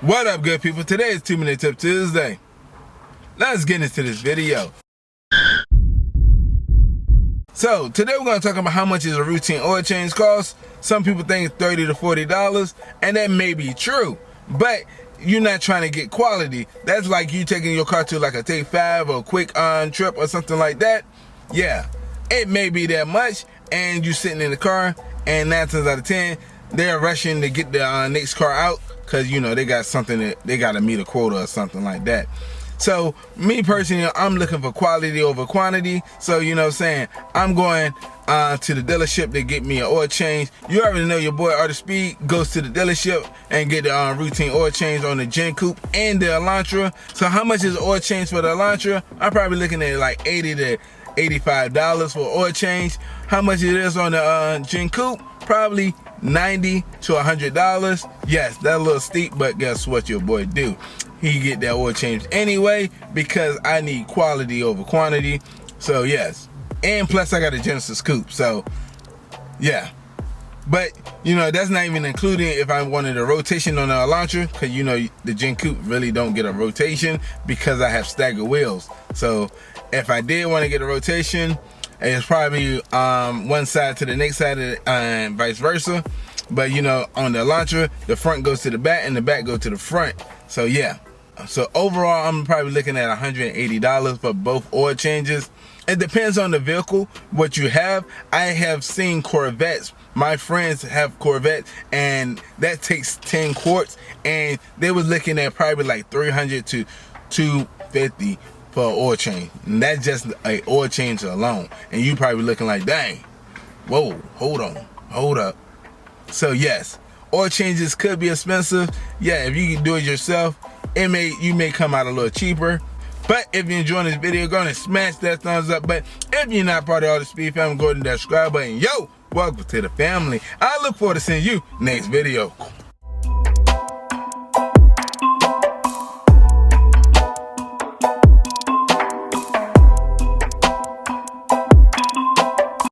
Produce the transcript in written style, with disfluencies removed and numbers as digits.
What up, good people? Today is 2-Minute Tip Tuesday. Let's get into this video. So today we're going to talk about how much is a routine oil change cost. Some people think it's $30 to $40, and that may be true, but you're not trying to get quality. That's like you taking your car to like a Take 5 or a quick trip or something like that. Yeah, it may be that much, and you sitting in the car, and 9 times out of 10, they're rushing to get the next car out because, you know, they got something that they got to meet a quota or something like that. So me personally, I'm looking for quality over quantity. So, you know what I'm saying, I'm going to the dealership to get me an oil change. You already know your boy Artofspeedd goes to the dealership and get the routine oil change on the Gen Coupe and the Elantra. So how much is oil change for the Elantra? I'm probably looking at like $80 to $85 for oil change. How much it is on the Gen Coupe? Probably $90 to $100. Yes, that's a little steep, but guess what your boy do? He get that oil changed anyway because I need quality over quantity. So yes, and plus I got a Genesis Coupe, so yeah. But you know, that's not even including if I wanted a rotation on the Elantra, because you know the Gen Coupe really don't get a rotation because I have staggered wheels. So if I did want to get a rotation, it's probably one side to the next side and vice versa. But you know, on the Elantra, the front goes to the back and the back goes to the front. So yeah. So overall, I'm probably looking at $180 for both oil changes. It depends on the vehicle, what you have. I have seen Corvettes. My friends have Corvettes, and that takes 10 quarts, and they was looking at probably like $300 to $250 for an oil change. And that's just an oil change alone. And you probably looking like, dang, whoa, hold on, hold up. So yes, oil changes could be expensive. Yeah, if you can do it yourself, you may come out a little cheaper. But if you're enjoying this video, go ahead and smash that thumbs up button. If you're not part of Artofspeedd family, go ahead and that subscribe button. Yo, welcome to the family. I look forward to seeing you next video.